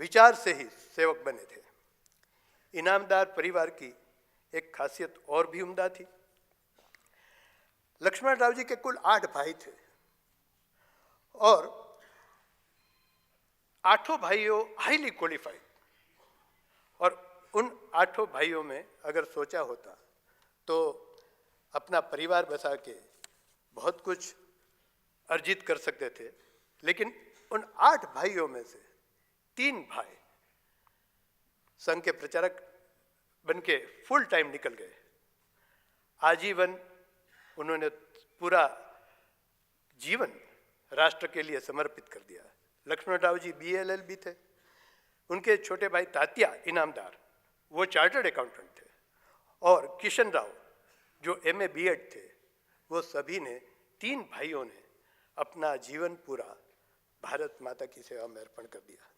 विचार से ही सेवक बने थे। इनामदार परिवार की एक खासियत और भी उम्दा थी। लक्ष्मण राव जी के कुल 8 भाई थे और 8 भाइयों हाईली क्वालिफाइड, और उन 8 भाइयों में अगर सोचा होता तो अपना परिवार बसा के बहुत कुछ अर्जित कर सकते थे। लेकिन उन 8 भाइयों में से 3 भाई संघ के प्रचारक बनके फुल टाइम निकल गए। आजीवन उन्होंने पूरा जीवन राष्ट्र के लिए समर्पित कर दिया। लक्ष्मण राव जी BLLB थे। उनके छोटे भाई तात्या इनामदार, वो चार्टर्ड अकाउंटेंट थे, और किशन राव जो MA B.Ed थे। वो सभी ने, 3 भाइयों ने अपना जीवन पूरा भारत माता की सेवा में अर्पण कर दिया।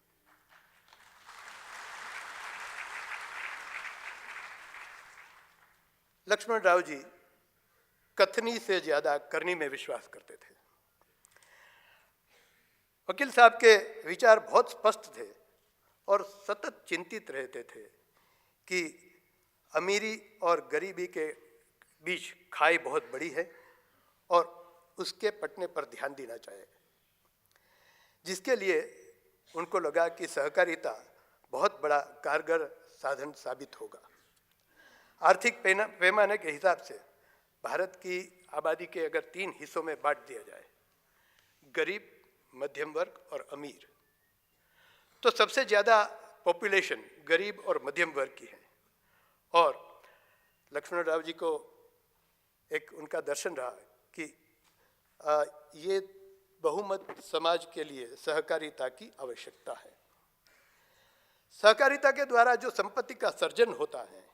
लक्ष्मण राव जी कथनी से ज्यादा करनी में विश्वास करते थे। वकील साहब के विचार बहुत स्पष्ट थे और सतत चिंतित रहते थे कि अमीरी और गरीबी के बीच खाई बहुत बड़ी है और उसके पटने पर ध्यान देना चाहिए, जिसके लिए उनको लगा कि सहकारिता बहुत बड़ा कारगर साधन साबित होगा। आर्थिक पैमाने के हिसाब से भारत की आबादी के अगर 3 हिस्सों में बांट दिया जाए, गरीब, मध्यम वर्ग और अमीर, तो सबसे ज़्यादा पॉपुलेशन गरीब और मध्यम वर्ग की है। और लक्ष्मण राव जी को एक उनका दर्शन रहा कि ये बहुमत समाज के लिए सहकारिता की आवश्यकता है। सहकारिता के द्वारा जो संपत्ति का सर्जन होता है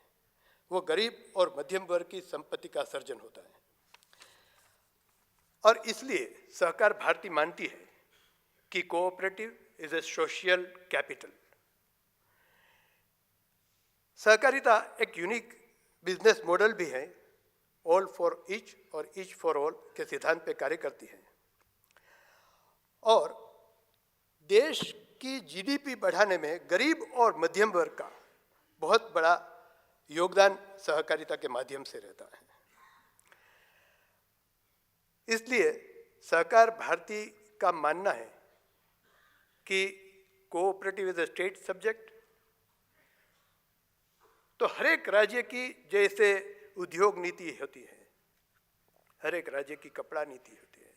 वो गरीब और मध्यम वर्ग की संपत्ति का सर्जन होता है, और इसलिए सहकार भारती मानती है कि cooperative is a social capital. सहकारिता एक यूनिक बिजनेस मॉडल भी है। ऑल फॉर ईच और ईच फॉर ऑल के सिद्धांत पे कार्य करती है, और देश की GDP बढ़ाने में गरीब और मध्यम वर्ग का बहुत बड़ा योगदान सहकारिता के माध्यम से रहता है। इसलिए सहकार भारती का मानना है कि cooperative is a state subject. तो हर एक राज्य की जैसे उद्योग नीति होती है, हर एक राज्य की कपड़ा नीति होती है,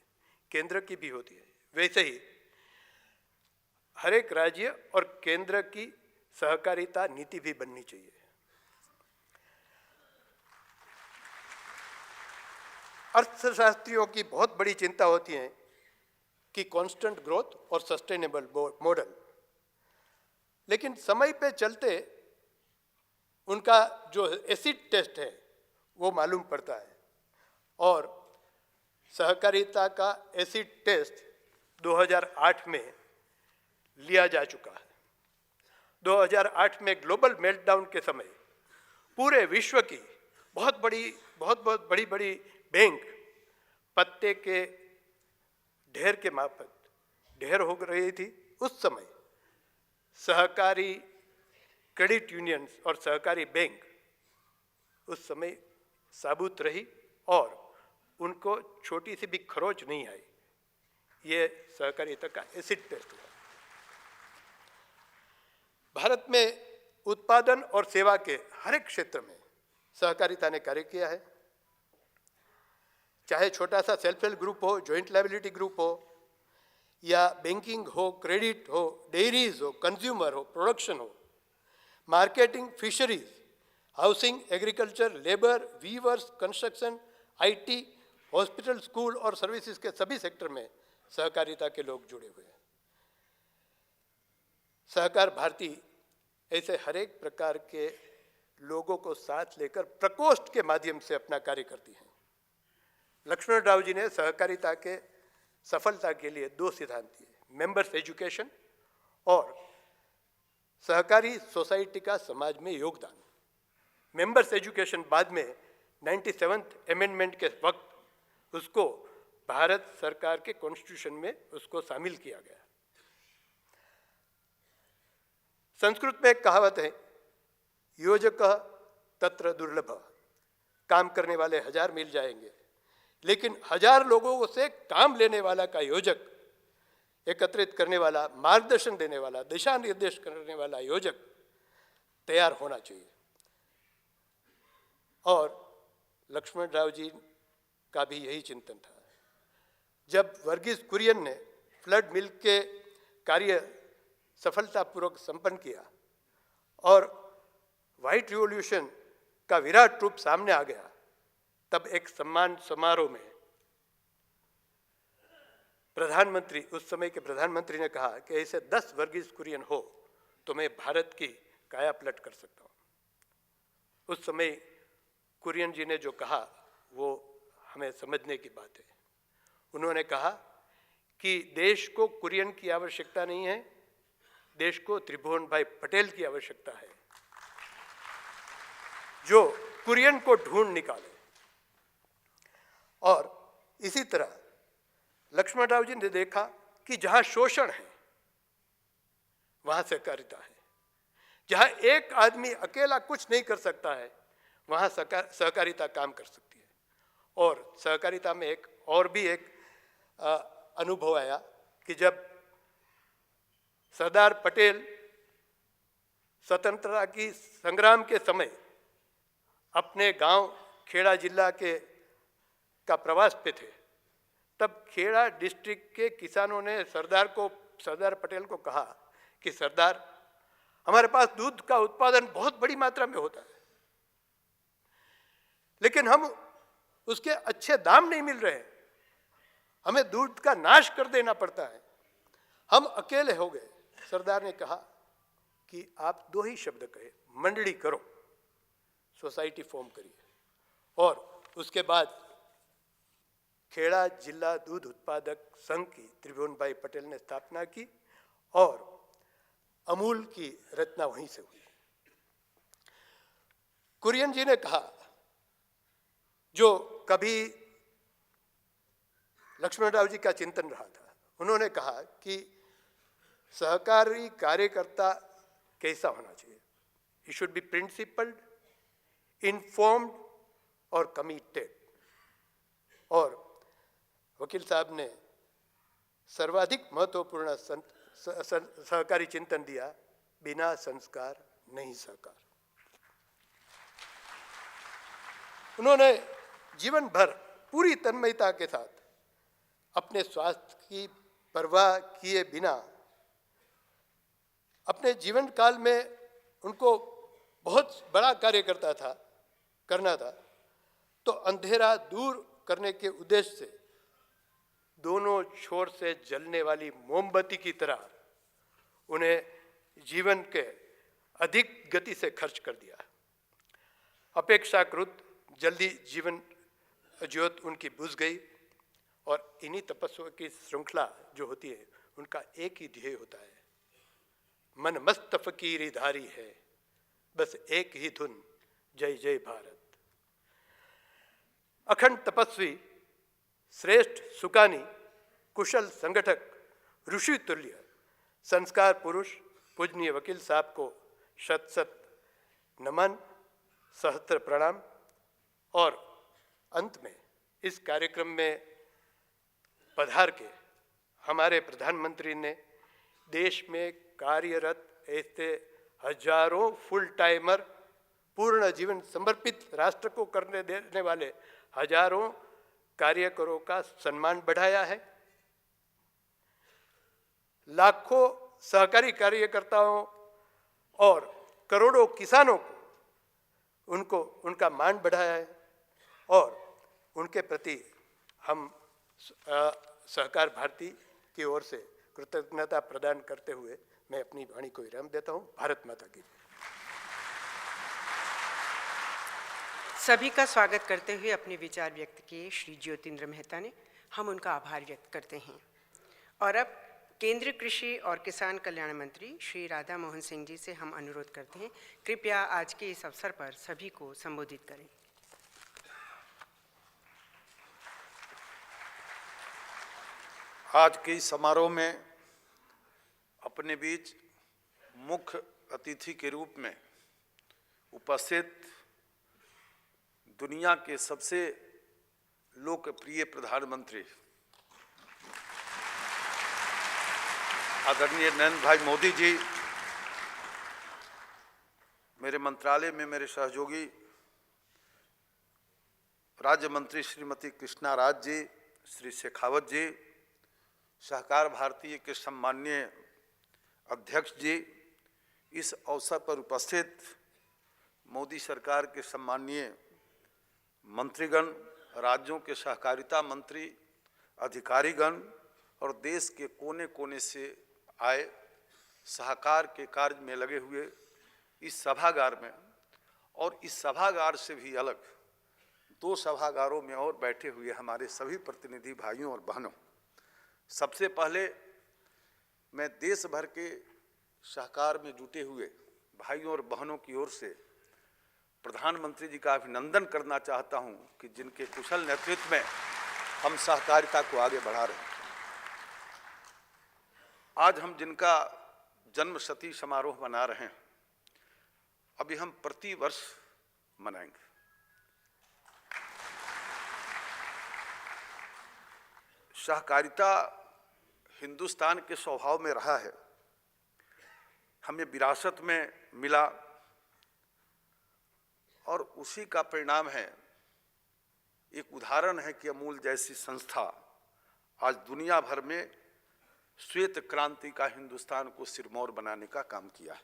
केंद्र की भी होती है, वैसे ही हर एक राज्य और केंद्र की सहकारिता नीति भी बननी चाहिए। अर्थशास्त्रियों की बहुत बड़ी चिंता होती है कि कांस्टेंट ग्रोथ और सस्टेनेबल मॉडल, लेकिन समय पे चलते उनका जो एसिड टेस्ट है वो मालूम पड़ता है, और सहकारिता का एसिड टेस्ट 2008 में लिया जा चुका है। 2008 में ग्लोबल मेल्टडाउन के समय पूरे विश्व की बहुत बड़ी बैंक पत्ते के ढेर के माफत ढेर हो रही थी। उस समय सहकारी क्रेडिट यूनियंस और सहकारी बैंक उस समय साबुत रही और उनको छोटी सी भी खरोच नहीं आई। ये सहकारिता का एसिड टेस्ट हुआ। भारत में उत्पादन और सेवा के हर एक क्षेत्र में सहकारिता ने कार्य किया है, चाहे छोटा सा सेल्फ हेल्प ग्रुप हो, जॉइंट लायबिलिटी ग्रुप हो, या बैंकिंग हो, क्रेडिट हो, डेयरीज हो, कंज्यूमर हो, प्रोडक्शन हो, marketing, fisheries, housing, agriculture, labour, weavers, construction, IT, hospital, school और सर्विसेज के सभी सेक्टर में सहकारिता के लोग जुड़े हुए हैं। सहकार भारती ऐसे हर एक प्रकार के लोगों को साथ लेकर प्रकोष्ठ के माध्यम से अपना कार्य करती है। लक्ष्मण राव जी ने सहकारिता के सफलता के लिए 2 सिद्धांत दिए, मेंबर्स एजुकेशन और सहकारी सोसाइटी का समाज में योगदान। मेंबर्स एजुकेशन बाद में 97th अमेंडमेंट के वक्त उसको भारत सरकार के कॉन्स्टिट्यूशन में उसको शामिल किया गया। संस्कृत में एक कहावत है, योजक तत्र दुर्लभ। काम करने वाले 1000 मिल जाएंगे, लेकिन 1000 लोगों से काम लेने वाला का योजक, एकत्रित करने वाला, मार्गदर्शन देने वाला, दिशा निर्देश करने वाला योजक तैयार होना चाहिए। और लक्ष्मण राव जी का भी यही चिंतन था। जब वर्गीस कुरियन ने फ्लड मिल के कार्य सफलतापूर्वक संपन्न किया और व्हाइट रिवॉल्यूशन का विराट रूप सामने आ गया, तब एक सम्मान समारोह में प्रधानमंत्री, उस समय के प्रधानमंत्री ने कहा कि ऐसे 10 वर्गीस कुरियन हो तो मैं भारत की काया पलट कर सकता हूं। उस समय कुरियन जी ने जो कहा वो हमें समझने की बात है। उन्होंने कहा कि देश को कुरियन की आवश्यकता नहीं है, देश को त्रिभुवन भाई पटेल की आवश्यकता है, जो कुरियन को ढूंढ निकाले। और इसी तरह लक्ष्मण राव जी ने देखा कि जहां शोषण है वहां सहकारिता है, जहां एक आदमी अकेला कुछ नहीं कर सकता है वहां सहकारिता काम कर सकती है। और सहकारिता में एक और भी एक अनुभव आया कि जब सरदार पटेल स्वतंत्रता की संग्राम के समय अपने गांव खेड़ा जिला के का प्रवास पे थे, तब खेड़ा डिस्ट्रिक्ट के किसानों ने सरदार पटेल को कहा कि सरदार, हमारे पास दूध का उत्पादन बहुत बड़ी मात्रा में होता है, लेकिन हम उसके अच्छे दाम नहीं मिल रहे, हमें दूध का नाश कर देना पड़ता है, हम अकेले हो गए। सरदार ने कहा कि आप 2 ही शब्द कहे, मंडली करो, सोसाइटी फॉर्म करिए। और उसके बाद खेड़ा जिला दूध उत्पादक संघ की त्रिभुवन भाई पटेल ने स्थापना की और अमूल की रचना वहीं से हुई। कुरियन जी ने कहा, जो कभी लक्ष्मण राव जी का चिंतन रहा था, उन्होंने कहा कि सहकारी कार्यकर्ता कैसा होना चाहिए? He should be principled, informed और कमिटेड। और वकील साहब ने सर्वाधिक महत्वपूर्ण सहकारी चिंतन दिया, बिना संस्कार नहीं सहकार। उन्होंने जीवन भर पूरी तन्मयता के साथ अपने स्वास्थ्य की परवाह किए बिना, अपने जीवन काल में उनको बहुत बड़ा कार्य करना था, तो अंधेरा दूर करने के उद्देश्य से दोनों छोर से जलने वाली मोमबत्ती की तरह उन्हें जीवन के अधिक गति से खर्च कर दिया। अपेक्षाकृत जल्दी जीवन ज्योत उनकी बुझ गई और इन्हीं तपस्या की श्रृंखला जो होती है, उनका एक ही ध्येय होता है, मन मस्त फकीरी धारी है, बस एक ही धुन, जय जय भारत। अखंड तपस्वी, श्रेष्ठ सुकानी, कुशल संगठक, ऋषि तुल्य, संस्कार पुरुष पूजनीय वकील साहब को शत शत नमन, सहस्त्र प्रणाम। और अंत में इस कार्यक्रम में पधार के हमारे प्रधानमंत्री ने देश में कार्यरत ऐसे हजारों फुल टाइमर, पूर्ण जीवन समर्पित राष्ट्र को करने देने वाले हजारों कार्यकरों का सम्मान बढ़ाया है। लाखों सहकारी कार्यकर्ताओं और करोड़ों किसानों को उनका मान बढ़ाया है। और उनके प्रति हम सहकार भारती की ओर से कृतज्ञता प्रदान करते हुए मैं अपनी वाणी को विराम देता हूँ। भारत माता की। सभी का स्वागत करते हुए अपने विचार व्यक्त किए श्री ज्योतिन्द्र मेहता ने, हम उनका आभार व्यक्त करते हैं। और अब केंद्रीय कृषि और किसान कल्याण मंत्री श्री राधा मोहन सिंह जी से हम अनुरोध करते हैं, कृपया आज के इस अवसर पर सभी को संबोधित करें। आज के इस समारोह में अपने बीच मुख्य अतिथि के रूप में उपस्थित दुनिया के सबसे लोकप्रिय प्रधानमंत्री आदरणीय नरेंद्र भाई मोदी जी, मेरे मंत्रालय में मेरे सहयोगी राज्य मंत्री श्रीमती कृष्णा राज जी, श्री शेखावत जी, सहकार भारती के सम्माननीय अध्यक्ष जी, इस अवसर पर उपस्थित मोदी सरकार के सम्माननीय मंत्रीगण, राज्यों के सहकारिता मंत्री, अधिकारीगण और देश के कोने कोने से आए सहकार के कार्य में लगे हुए इस सभागार में और इस सभागार से भी अलग 2 सभागारों में और बैठे हुए हमारे सभी प्रतिनिधि भाइयों और बहनों, सबसे पहले मैं देश भर के सहकार में जुटे हुए भाइयों और बहनों की ओर से प्रधानमंत्री जी का अभिनंदन करना चाहता हूं कि जिनके कुशल नेतृत्व में हम सहकारिता को आगे बढ़ा रहे हैं। आज हम जिनका जन्म शती समारोह मना रहे हैं, अभी हम प्रति वर्ष मनाएंगे। सहकारिता हिंदुस्तान के स्वभाव में रहा है, हमें विरासत में मिला और उसी का परिणाम है। एक उदाहरण है कि अमूल जैसी संस्था आज दुनिया भर में श्वेत क्रांति का हिंदुस्तान को सिरमौर बनाने का काम किया है।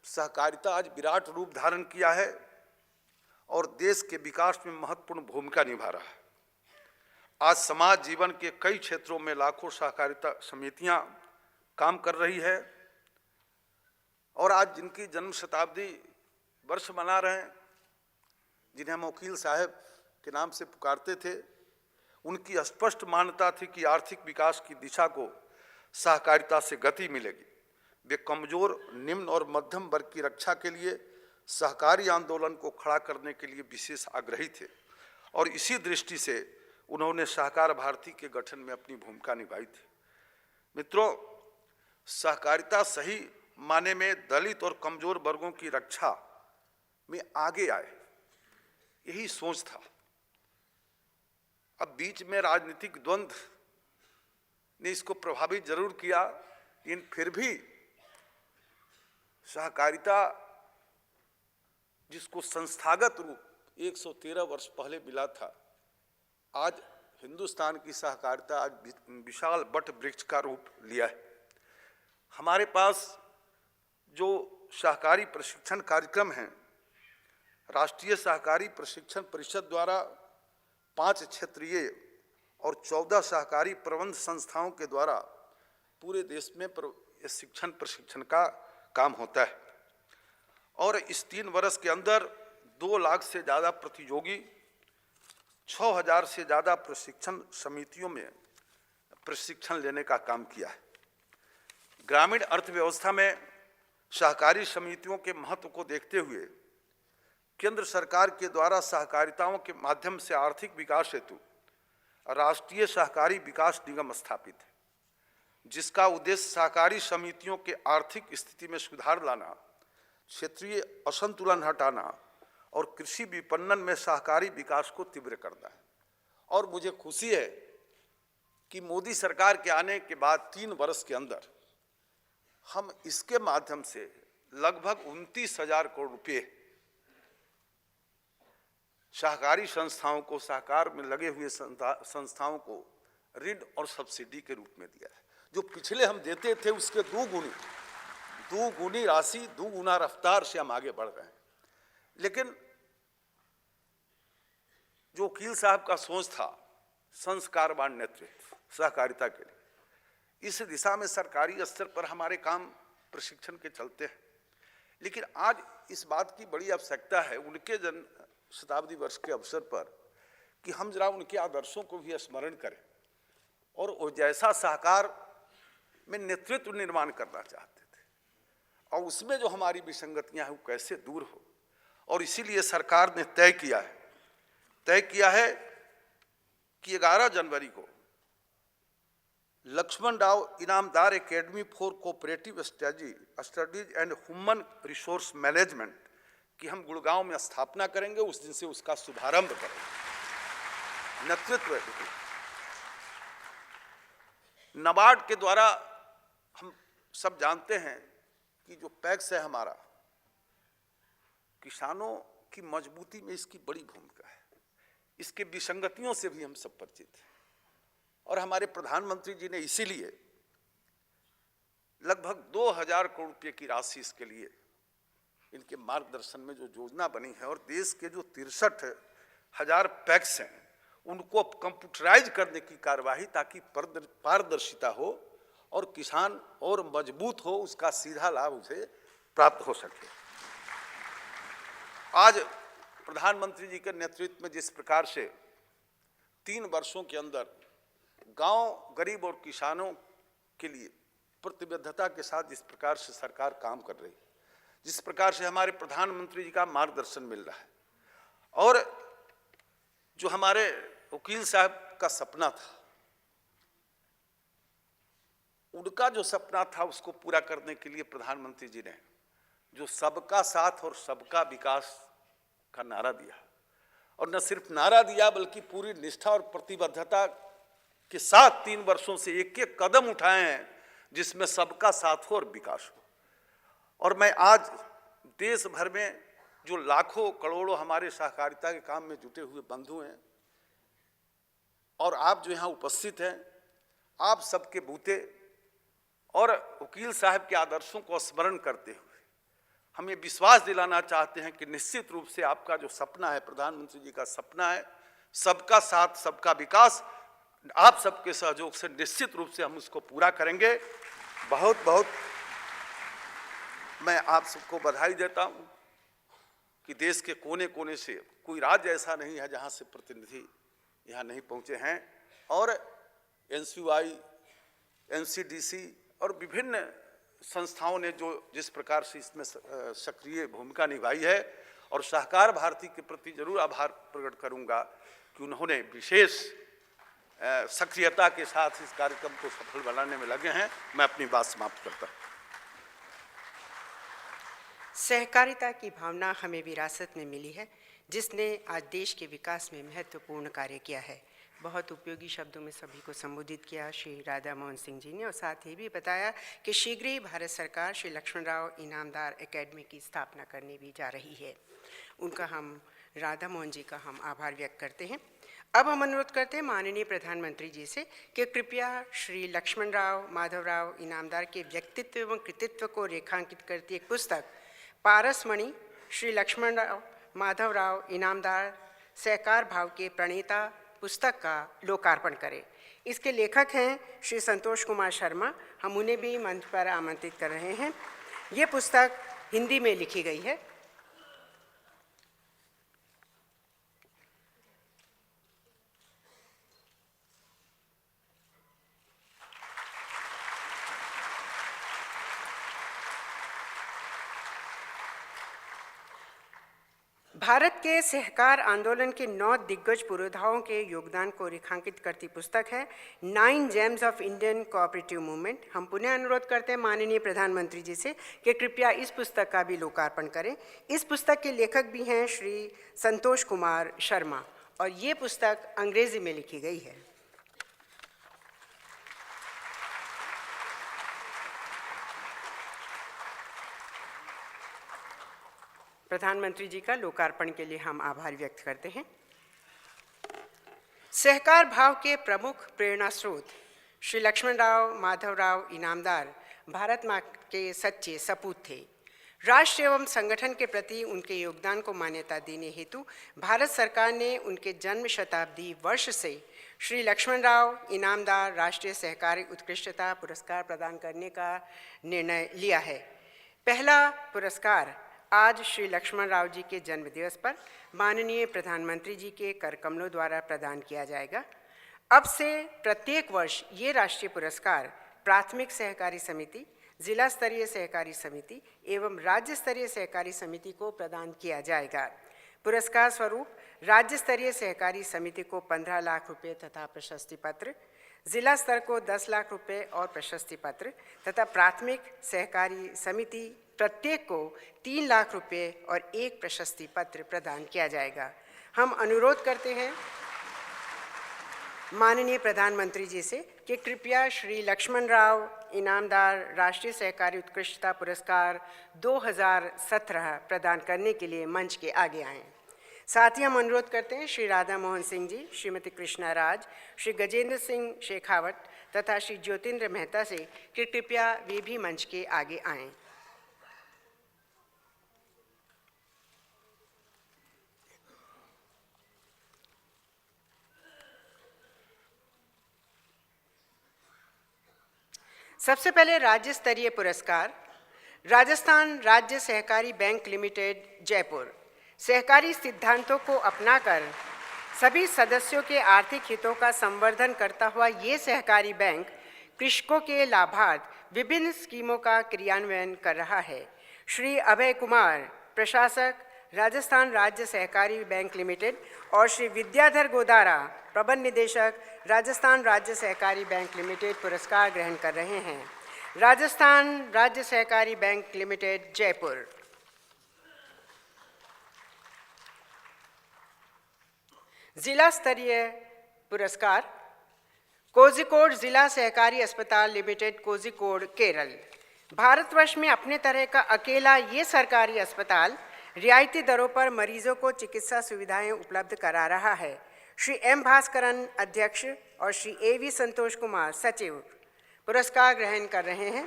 सहकारिता आज विराट रूप धारण किया है और देश के विकास में महत्वपूर्ण भूमिका निभा रहा है। आज समाज जीवन के कई क्षेत्रों में लाखों सहकारिता समितियां काम कर रही है और आज जिनकी जन्म शताब्दी वर्ष मना रहे हैं, जिन्हें हम वकील साहब के नाम से पुकारते थे, उनकी स्पष्ट मान्यता थी कि आर्थिक विकास की दिशा को सहकारिता से गति मिलेगी। वे कमजोर, निम्न और मध्यम वर्ग की रक्षा के लिए सहकारी आंदोलन को खड़ा करने के लिए विशेष आग्रही थे और इसी दृष्टि से उन्होंने सहकार भारती के गठन में अपनी भूमिका निभाई थी। मित्रों, सहकारिता सही माने में दलित और कमजोर वर्गों की रक्षा में आगे आए, यही सोच था। अब बीच में राजनीतिक द्वंद्व ने इसको प्रभावित जरूर किया, लेकिन फिर भी सहकारिता जिसको संस्थागत रूप 113 वर्ष पहले मिला था, आज हिंदुस्तान की सहकारिता आज विशाल वट वृक्ष का रूप लिया है। हमारे पास जो सहकारी प्रशिक्षण कार्यक्रम हैं, राष्ट्रीय सहकारी प्रशिक्षण परिषद द्वारा 5 क्षेत्रीय और 14 सहकारी प्रबंध संस्थाओं के द्वारा पूरे देश में शिक्षण प्रशिक्षण का काम होता है और इस 3 वर्ष के अंदर 2 लाख से ज़्यादा प्रतियोगी 6,000 से ज़्यादा प्रशिक्षण समितियों में प्रशिक्षण लेने का काम किया है। ग्रामीण अर्थव्यवस्था में सहकारी समितियों के महत्व को देखते हुए केंद्र सरकार के द्वारा सहकारिताओं के माध्यम से आर्थिक विकास हेतु राष्ट्रीय सहकारी विकास निगम स्थापित है, जिसका उद्देश्य सहकारी समितियों के आर्थिक स्थिति में सुधार लाना, क्षेत्रीय असंतुलन हटाना और कृषि विपणन में सहकारी विकास को तीव्र करना है। और मुझे खुशी है कि मोदी सरकार के आने के बाद 3 वर्ष के अंदर हम इसके माध्यम से लगभग 29,000 करोड़ रुपये सहकारी संस्थाओं को, सहकार में लगे हुए संस्थाओं को ऋण और सब्सिडी के रूप में दिया है। जो पिछले हम देते थे उसके 2 गुनी राशि, 2 गुना रफ्तार से हम आगे बढ़ रहे हैं। लेकिन जो वकील साहब का सोच था संस्कारवान नेतृत्व सहकारिता के लिए, इस दिशा में सरकारी स्तर पर हमारे काम प्रशिक्षण के चलते हैं। लेकिन आज इस बात की बड़ी आवश्यकता है उनके जन्म शताब्दी वर्ष के अवसर पर कि हम जरा उनके आदर्शों को भी स्मरण करें और वो जैसा सहकार में नेतृत्व निर्माण करना चाहते थे और उसमें जो हमारी विसंगतियां हैं वो कैसे दूर हो। और इसीलिए सरकार ने तय किया है कि 11 जनवरी को Laxman Rao Inamdar academy for cooperative studies and human resource management की हम गुड़गांव में स्थापना करेंगे। उस दिन से उसका शुभारंभ करेंगे। नेतृत्व नाबार्ड के द्वारा हम सब जानते हैं कि जो पैक्स है हमारा, किसानों की मजबूती में इसकी बड़ी भूमिका है। इसके विसंगतियों से भी हम सब परिचित हैं और हमारे प्रधानमंत्री जी ने इसीलिए लगभग 2000 करोड़ रुपए की राशि इसके लिए इनके मार्गदर्शन में जो योजना बनी है और देश के जो 63,000 पैक्स हैं उनको कंप्यूटराइज करने की कार्यवाही, ताकि पारदर्शिता हो और किसान और मजबूत हो, उसका सीधा लाभ उसे प्राप्त हो सके। आज प्रधानमंत्री जी के नेतृत्व में जिस प्रकार से 3 वर्षों के अंदर गांव, गरीब और किसानों के लिए प्रतिबद्धता के साथ जिस प्रकार से सरकार काम कर रही है, जिस प्रकार से हमारे प्रधानमंत्री जी का मार्गदर्शन मिल रहा है, और जो हमारे वकील साहब का सपना था, उनका जो सपना था उसको पूरा करने के लिए प्रधानमंत्री जी ने जो सबका साथ और सबका विकास का नारा दिया, और न सिर्फ नारा दिया बल्कि पूरी निष्ठा और प्रतिबद्धता के साथ 3 वर्षों से एक-एक कदम उठाए हैं जिसमें सबका साथ हो और विकास हो। और मैं आज देश भर में जो लाखों करोड़ों हमारे सहकारिता के काम में जुटे हुए बंधु हैं और आप जो यहाँ उपस्थित हैं, आप सबके बूते और वकील साहब के आदर्शों को स्मरण करते हुए हम ये विश्वास दिलाना चाहते हैं कि निश्चित रूप से आपका जो सपना है, प्रधानमंत्री जी का सपना है, सबका साथ सबका विकास, आप सबके सहयोग से निश्चित रूप से हम उसको पूरा करेंगे। बहुत बहुत मैं आप सबको बधाई देता हूँ कि देश के कोने कोने से कोई राज्य ऐसा नहीं है जहाँ से प्रतिनिधि यहाँ नहीं पहुँचे हैं, और एनसीयूआई, एनसीडीसी और विभिन्न संस्थाओं ने जो जिस प्रकार से इसमें सक्रिय भूमिका निभाई है, और सहकार भारती के प्रति जरूर आभार प्रकट करूंगा कि उन्होंने विशेष सक्रियता के साथ इस कार्यक्रम को सफल बनाने में लगे हैं। मैं अपनी बात समाप्त करता हूं। सहकारिता की भावना हमें विरासत में मिली है, जिसने आज देश के विकास में महत्वपूर्ण कार्य किया है। बहुत उपयोगी शब्दों में सभी को संबोधित किया श्री राधा मोहन सिंह जी ने, और साथ ही भी बताया कि शीघ्र ही भारत सरकार श्री लक्ष्मण राव इनामदार एकेडमी की स्थापना करने भी जा रही है। उनका हम राधा मोहन जी का हम आभार व्यक्त करते हैं। अब हम अनुरोध करते हैं माननीय प्रधानमंत्री जी से कि कृपया श्री लक्ष्मण राव माधवराव इनामदार के व्यक्तित्व एवं कृतित्व को रेखांकित करती एक पुस्तक पारसमणि श्री लक्ष्मण राव माधवराव इनामदार सहकार भाव के प्रणेता पुस्तक का लोकार्पण करें। इसके लेखक हैं श्री संतोष कुमार शर्मा। हम उन्हें भी मंच पर आमंत्रित कर रहे हैं। ये पुस्तक हिंदी में लिखी गई है। भारत के सहकार आंदोलन के 9 दिग्गज पुरोधाओं के योगदान को रेखांकित करती पुस्तक है 9 James of Indian cooperative movement. हम पुनः अनुरोध करते हैं माननीय प्रधानमंत्री जी से कि कृपया इस पुस्तक का भी लोकार्पण करें। इस पुस्तक के लेखक भी हैं श्री संतोष कुमार शर्मा, और ये पुस्तक अंग्रेजी में लिखी गई है। प्रधानमंत्री जी का लोकार्पण के लिए हम आभार व्यक्त करते हैं। सहकार भाव के प्रमुख प्रेरणा स्रोत श्री लक्ष्मण राव माधवराव इनामदार भारत माँ के सच्चे सपूत थे। राष्ट्र एवं संगठन के प्रति उनके योगदान को मान्यता देने हेतु भारत सरकार ने उनके जन्म शताब्दी वर्ष से श्री लक्ष्मण राव इनामदार राष्ट्रीय सहकारी उत्कृष्टता पुरस्कार प्रदान करने का निर्णय लिया है। पहला पुरस्कार आज श्री लक्ष्मण राव जी के जन्मदिवस पर माननीय प्रधानमंत्री जी के कर कमलों द्वारा प्रदान किया जाएगा। अब से प्रत्येक वर्ष ये राष्ट्रीय पुरस्कार प्राथमिक सहकारी समिति, जिला स्तरीय सहकारी समिति एवं राज्य स्तरीय सहकारी समिति को प्रदान किया जाएगा। पुरस्कार स्वरूप राज्य स्तरीय सहकारी समिति को 15 लाख रुपये तथा प्रशस्ति पत्र, जिला स्तर को 10 लाख रुपए और प्रशस्ति पत्र तथा प्राथमिक सहकारी समिति प्रत्येक को 3 लाख रुपए और 1 प्रशस्ति पत्र प्रदान किया जाएगा। हम अनुरोध करते हैं माननीय प्रधानमंत्री जी से कि कृपया श्री लक्ष्मण राव इनामदार राष्ट्रीय सहकारी उत्कृष्टता पुरस्कार 2017 प्रदान करने के लिए मंच के आगे आएं। साथ ही हम अनुरोध करते हैं श्री राधा मोहन सिंह जी, श्रीमती कृष्णा राज, श्री गजेंद्र सिंह शेखावत तथा श्री ज्योतिन्द्र मेहता से कि कृपया वे भी मंच के आगे आएं। सबसे पहले राज्य स्तरीय पुरस्कार राजस्थान राज्य सहकारी बैंक लिमिटेड जयपुर। सहकारी सिद्धांतों को अपनाकर सभी सदस्यों के आर्थिक हितों का संवर्धन करता हुआ ये सहकारी बैंक कृषकों के लाभार्थ विभिन्न स्कीमों का क्रियान्वयन कर रहा है। श्री अभय कुमार, प्रशासक राजस्थान राज्य सहकारी बैंक लिमिटेड, और श्री विद्याधर गोदारा, प्रबंध निदेशक राजस्थान राज्य सहकारी बैंक लिमिटेड पुरस्कार ग्रहण कर रहे हैं। राजस्थान राज्य सहकारी बैंक लिमिटेड जयपुर। जिला स्तरीय पुरस्कार कोझिकोड जिला सहकारी अस्पताल लिमिटेड, कोझिकोड, केरल। भारतवर्ष में अपने तरह का अकेला ये सरकारी अस्पताल रियायती दरों पर मरीजों को चिकित्सा सुविधाएं उपलब्ध करा रहा है। श्री एम भास्करन, अध्यक्ष, और श्री ए.वी. संतोष कुमार, सचिव, पुरस्कार ग्रहण कर रहे हैं।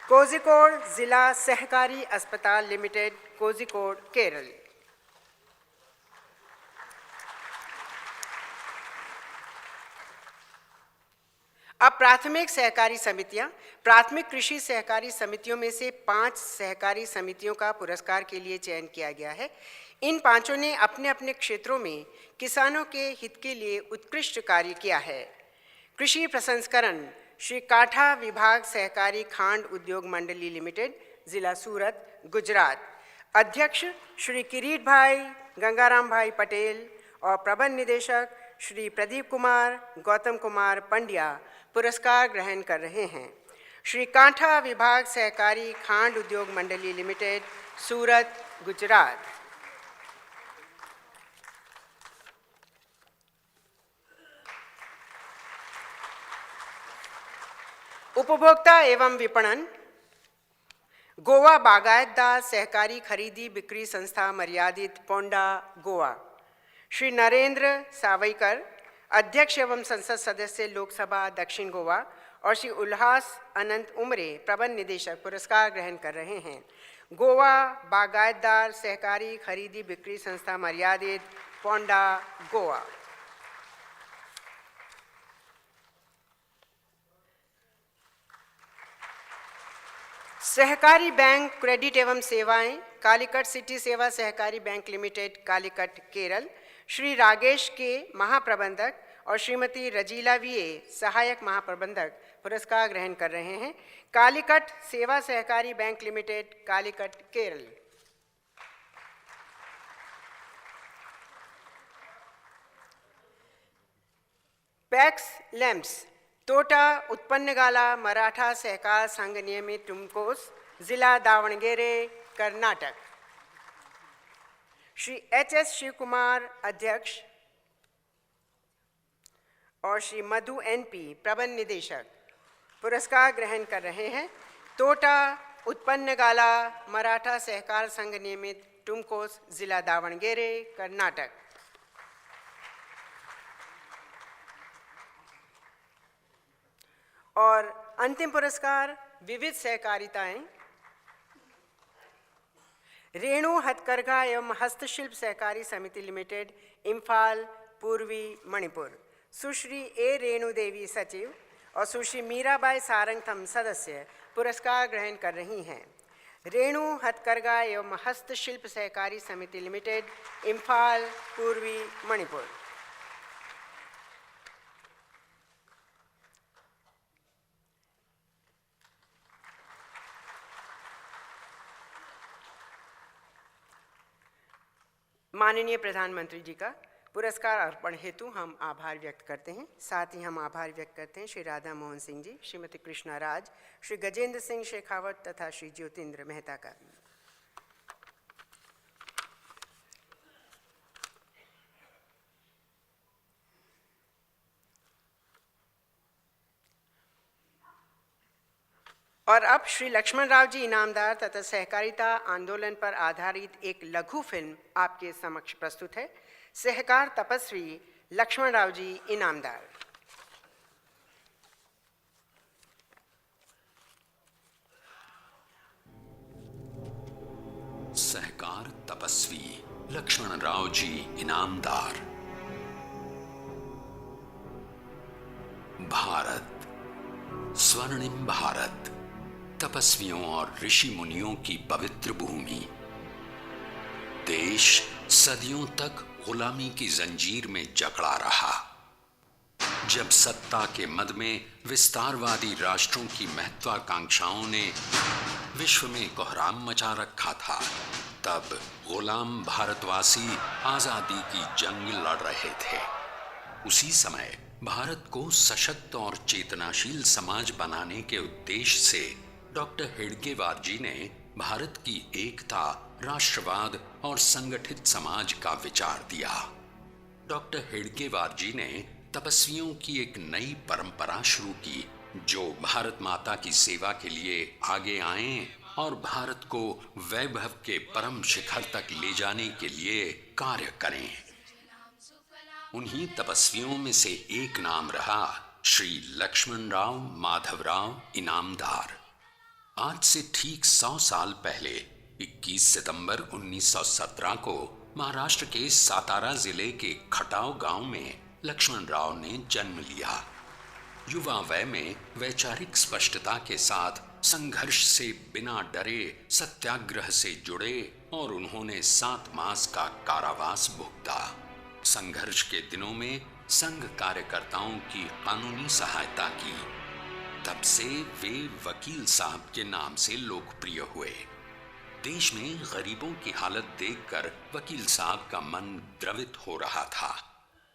कोझिकोड जिला सहकारी अस्पताल लिमिटेड, कोझिकोड, केरल। अब प्राथमिक सहकारी समितियां। प्राथमिक कृषि सहकारी समितियों में से 5 सहकारी समितियों का पुरस्कार के लिए चयन किया गया है। इन 5 ने अपने अपने क्षेत्रों में किसानों के हित के लिए उत्कृष्ट कार्य किया है। कृषि प्रसंस्करण श्री काठा विभाग सहकारी खांड उद्योग मंडली लिमिटेड, जिला सूरत, गुजरात। अध्यक्ष श्री किरीट भाई गंगाराम भाई पटेल और प्रबंध निदेशक श्री प्रदीप कुमार गौतम कुमार पंड्या पुरस्कार ग्रहण कर रहे हैं। श्री कांठा विभाग सहकारी खांड उद्योग मंडली लिमिटेड, सूरत, गुजरात। उपभोक्ता एवं विपणन गोवा बागायतदार सहकारी खरीदी बिक्री संस्था मर्यादित, पोंडा, गोवा। श्री नरेंद्र सावईकर, अध्यक्ष एवं संसद सदस्य लोकसभा दक्षिण गोवा, और श्री उल्लास अनंत उमरे, प्रबंध निदेशक, पुरस्कार ग्रहण कर रहे हैं। गोवा बागायतदार सहकारी खरीदी बिक्री संस्था मर्यादित, पोंडा, गोवा। सहकारी बैंक क्रेडिट एवं सेवाएं कालीकट सिटी सेवा सहकारी बैंक लिमिटेड, कालीकट, केरल। श्री रागेश के, महाप्रबंधक, और श्रीमती रजीला वीए, सहायक महाप्रबंधक, पुरस्कार ग्रहण कर रहे हैं। कालीकट सेवा सहकारी bank limited, Calicut, Kerala. PACS lamps तोटा उत्पन्नगाला मराठा सहकार संघ नियमित, टुमकोस, जिला दावणगेरे, कर्नाटक। श्री एच.एस. शिव कुमार, अध्यक्ष, और श्री मधु एन.पी., प्रबंध निदेशक, पुरस्कार ग्रहण कर रहे हैं। तोटा उत्पन्नगाला मराठा सहकार संघ नियमित, टुमकोस, जिला दावणगेरे, कर्नाटक। और अंतिम पुरस्कार विविध सहकारिताएं रेणु हथकरघा एवं हस्तशिल्प सहकारी समिति लिमिटेड, इम्फाल, पूर्वी मणिपुर। सुश्री ए रेणु देवी, सचिव, और सुश्री मीराबाई सारंगथम, सदस्य, पुरस्कार ग्रहण कर रही हैं। रेणु हथकरघा एवं हस्तशिल्प सहकारी समिति लिमिटेड, इम्फाल, पूर्वी मणिपुर। माननीय प्रधानमंत्री जी का पुरस्कार अर्पण हेतु हम आभार व्यक्त करते हैं। साथ ही हम आभार व्यक्त करते हैं श्री राधा मोहन सिंह जी, श्रीमती कृष्णा राज, श्री गजेंद्र सिंह शेखावत तथा श्री ज्योतिन्द्र मेहता का भी। और अब श्री लक्ष्मण राव जी इनामदार तथा सहकारिता आंदोलन पर आधारित एक लघु फिल्म आपके समक्ष प्रस्तुत है। सहकार तपस्वी लक्ष्मण राव जी इनामदार। सहकार तपस्वी लक्ष्मण राव जी इनामदार। भारत, स्वर्णिम भारत, तपस्वियों और ऋषि मुनियों की पवित्र भूमि। देश सदियों तक गुलामी की जंजीर में जकड़ा रहा। जब सत्ता के मद में विस्तारवादी राष्ट्रों की महत्वाकांक्षाओं ने विश्व में कोहराम मचा रखा था, तब गुलाम भारतवासी आजादी की जंग लड़ रहे थे। उसी समय भारत को सशक्त और चेतनाशील समाज बनाने के उद्देश्य से डॉक्टर हेडगेवार जी ने भारत की एकता, राष्ट्रवाद और संगठित समाज का विचार दिया। डॉक्टर हेडगेवार जी ने तपस्वियों की एक नई परंपरा शुरू की, जो भारत माता की सेवा के लिए आगे आए और भारत को वैभव के परम शिखर तक ले जाने के लिए कार्य करें। उन्हीं तपस्वियों में से एक नाम रहा श्री लक्ष्मण राव माधवराव इनामदार। आज से ठीक 100 साल पहले 21 सितंबर 1917 को महाराष्ट्र के सातारा जिले के खटाव गांव में लक्ष्मण राव ने जन्म लिया। युवा वय में वैचारिक स्पष्टता के साथ संघर्ष से बिना डरे सत्याग्रह से जुड़े और उन्होंने 7 मास का कारावास भुगता। संघर्ष के दिनों में संघ कार्यकर्ताओं की कानूनी सहायता की। तब से वे वकील साहब के नाम से लोकप्रिय हुए। देश में गरीबों की हालत देखकर वकील साहब का मन द्रवित हो रहा था।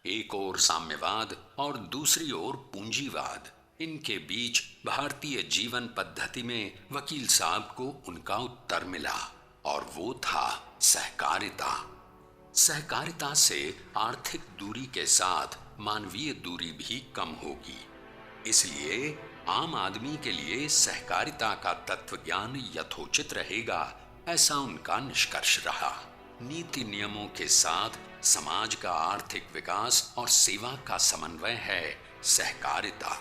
एक ओर साम्यवाद और दूसरी ओर पूंजीवाद, इनके बीच भारतीय जीवन पद्धति में वकील साहब को उनका उत्तर मिला, और वो था सहकारिता। सहकारिता से आर्थिक दूरी के साथ मानवीय दूरी भी कम होगी। इसलिए आम आदमी के लिए सहकारिता का तत्व ज्ञान यथोचित रहेगा, ऐसा उनका निष्कर्ष रहा। नीति नियमों के साथ समाज का आर्थिक विकास और सेवा का समन्वय है सहकारिता।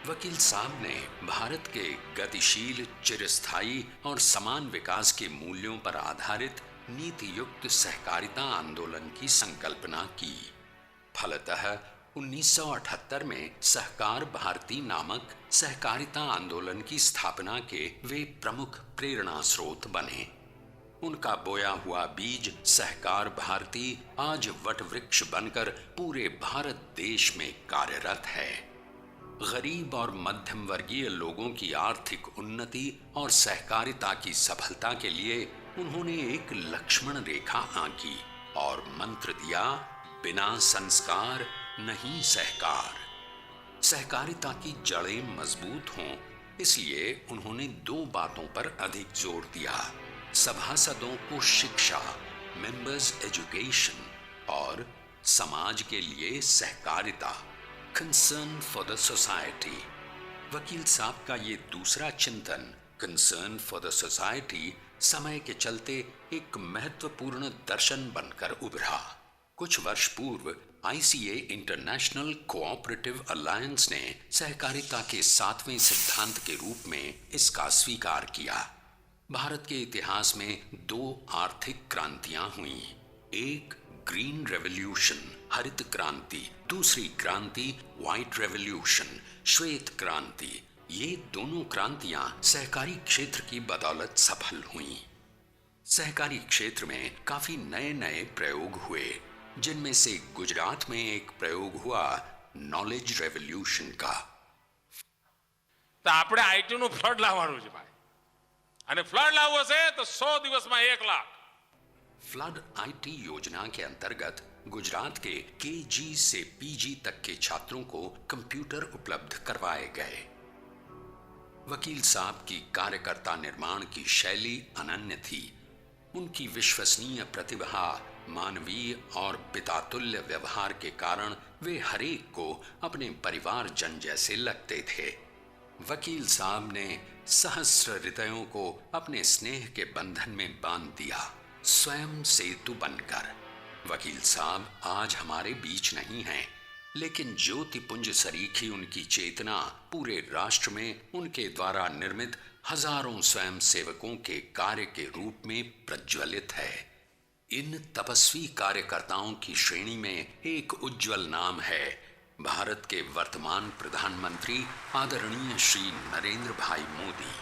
वकील साहब ने भारत के गतिशील, चिरस्थायी और समान विकास के मूल्यों पर आधारित नीति युक्त सहकारिता आंदोलन की संकल्पना की। फलतः 1978 में सहकार भारती नामक सहकारिता आंदोलन की स्थापना के वे प्रमुख प्रेरणा स्रोत बने। उनका बोया हुआ बीज सहकार भारती आज वट वृक्ष बनकर पूरे भारत देश में कार्यरत है। गरीब और मध्यम वर्गीय लोगों की आर्थिक उन्नति और सहकारिता की सफलता के लिए उन्होंने एक लक्ष्मण रेखा आंकी और मंत्र दिया, बिना संस्कार नहीं सहकार। सहकारिता की जड़ें मजबूत हों, इसलिए उन्होंने 2 बातों पर अधिक जोर दिया: सभासदों को शिक्षा, मेंबर्स एजुकेशन, और समाज के लिए सहकारिता, कंसर्न फॉर द सोसाइटी। वकील साहब का ये दूसरा चिंतन, कंसर्न फॉर द सोसाइटी, समय के चलते एक महत्वपूर्ण दर्शन बनकर उभरा। कुछ वर्ष पूर्व ICA इंटरनेशनल कोऑपरेटिव अलायंस ने सहकारिता के 7वें सिद्धांत के रूप में इसका स्वीकार किया। भारत के इतिहास में 2 आर्थिक क्रांतियां हुई। एक ग्रीन रेवोल्यूशन, हरित क्रांति, दूसरी क्रांति व्हाइट रेवोल्यूशन, श्वेत क्रांति। ये दोनों क्रांतियां सहकारी क्षेत्र की बदौलत सफल हुईं। सहकारी क्षेत्र में काफी नए प्रयोग हुए, जिनमें से गुजरात में एक प्रयोग हुआ नॉलेज रेवोल्यूशन का। तो આપણે આઈટી નું ફ્લડ લાવવાનું છે ભાઈ, અને ફ્લડ લાવવો છે તો 100 દિવસમાં 1 લાખ। फ्लड IT योजना के अंतर्गत गुजरात के केजी से पीजी तक के छात्रों को कंप्यूटर उपलब्ध करवाए गए। वकील साहब की कार्यकर्ता निर्माण की शैली अनन्य थी। उनकी विश्वसनीय प्रतिभा, मानवीय और पितातुल्य व्यवहार के कारण वे हरेक को अपने परिवार जन जैसे लगते थे। वकील साहब ने सहस्र हृदयों को अपने स्नेह के बंधन में बांध दिया, स्वयं सेतु बनकर। वकील साहब आज हमारे बीच नहीं हैं, लेकिन ज्योतिपुंज सरीखी उनकी चेतना पूरे राष्ट्र में उनके द्वारा निर्मित हजारों स्वयं सेवकों के कार्य के रूप में प्रज्वलित है। इन तपस्वी कार्यकर्ताओं की श्रेणी में एक उज्जवल नाम है भारत के वर्तमान प्रधानमंत्री आदरणीय श्री नरेंद्र भाई मोदी।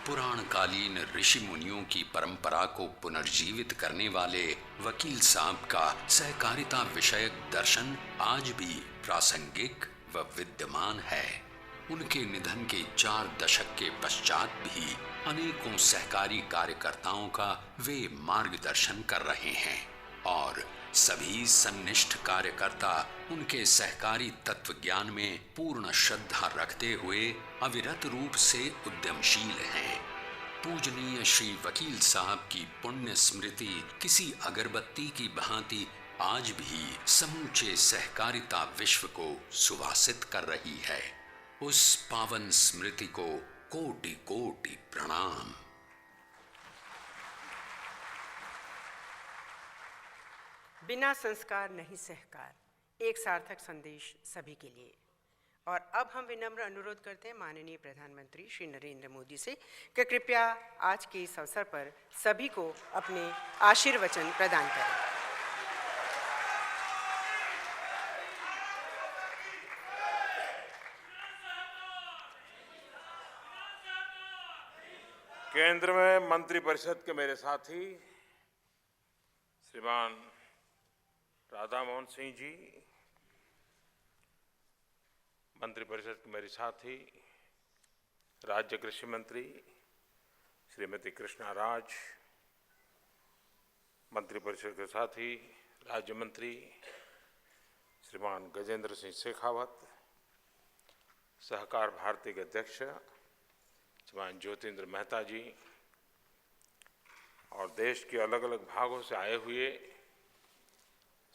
पुराणकालीन ऋषि मुनियों की परंपरा को पुनर्जीवित करने वाले वकील साहब का सहकारिता विषयक दर्शन आज भी प्रासंगिक व विद्यमान है। उनके निधन के 4 दशक के पश्चात भी अनेकों सहकारी कार्यकर्ताओं का वे मार्गदर्शन कर रहे हैं और सभी सन्निष्ठ कार्यकर्ता उनके सहकारी तत्व ज्ञान में पूर्ण श्रद्धा रखते हुए अविरत रूप से उद्यमशील हैं। पूजनीय श्री वकील साहब की पुण्य स्मृति किसी अगरबत्ती की भांति आज भी समूचे सहकारिता विश्व को सुवासित कर रही है। उस पावन स्मृति को कोटि कोटि प्रणाम। बिना संस्कार नहीं सहकार, एक सार्थक संदेश सभी के लिए। और अब हम विनम्र अनुरोध करते हैं माननीय प्रधानमंत्री श्री नरेंद्र मोदी से कि कृपया आज के इस अवसर पर सभी को अपने आशीर्वचन प्रदान करें। केंद्र में मंत्रिपरिषद के मेरे साथी श्रीमान राधा मोहन सिंह जी, मंत्रिपरिषद के मेरे साथी राज्य कृषि मंत्री श्रीमती कृष्णा राज, मंत्रिपरिषद के साथी राज्य मंत्री श्रीमान गजेंद्र सिंह शेखावत, सहकार भारती के अध्यक्ष श्रीमान ज्योतिन्द्र मेहता जी और देश के अलग अलग भागों से आए हुए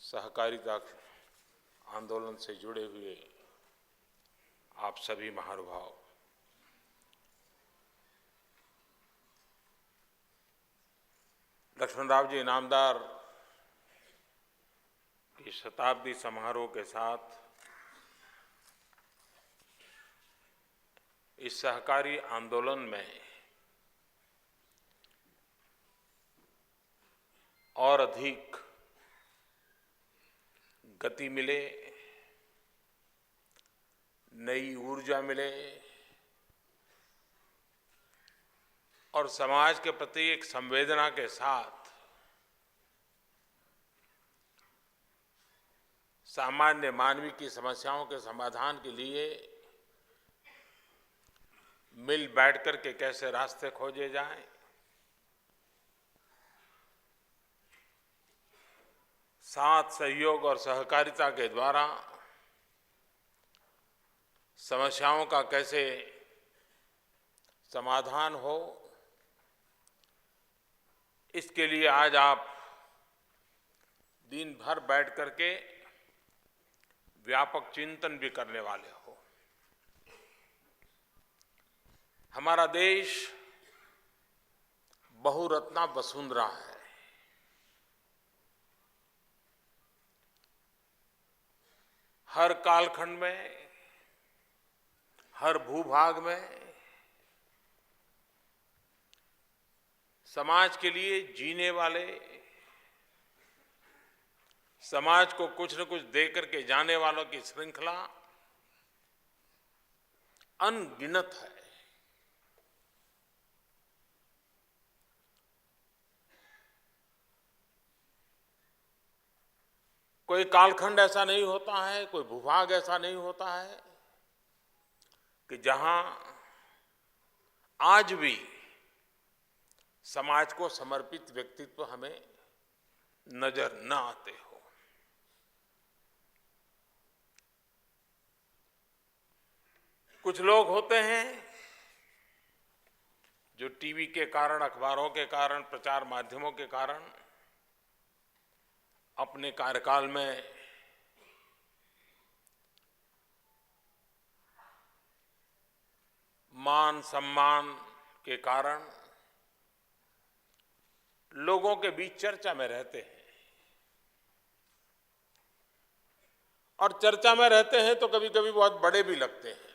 सहकारिता आंदोलन से जुड़े हुए आप सभी महानुभाव, लक्ष्मणराव जी इनामदार की शताब्दी समारोह के साथ इस सहकारी आंदोलन में और अधिक गति मिले, नई ऊर्जा मिले और समाज के प्रति एक संवेदना के साथ सामान्य मानवीय की समस्याओं के समाधान के लिए मिल बैठ कर के कैसे रास्ते खोजे जाएं, साथ सहयोग और सहकारिता के द्वारा समस्याओं का कैसे समाधान हो, इसके लिए आज आप दिन भर बैठ करके व्यापक चिंतन भी करने वाले हो। हमारा देश बहुरत्ना वसुंधरा है। हर कालखंड में, हर भूभाग में समाज के लिए जीने वाले, समाज को कुछ न कुछ देकर के जाने वालों की श्रृंखला अनगिनत है। कोई कालखंड ऐसा नहीं होता है, कोई भूभाग ऐसा नहीं होता है कि जहां आज भी समाज को समर्पित व्यक्तित्व हमें नजर न आते हो। कुछ लोग होते हैं जो टीवी के कारण, अखबारों के कारण, प्रचार माध्यमों के कारण अपने कार्यकाल में मान सम्मान के कारण लोगों के बीच चर्चा में रहते हैं, और चर्चा में रहते हैं तो कभी कभी बहुत बड़े भी लगते हैं।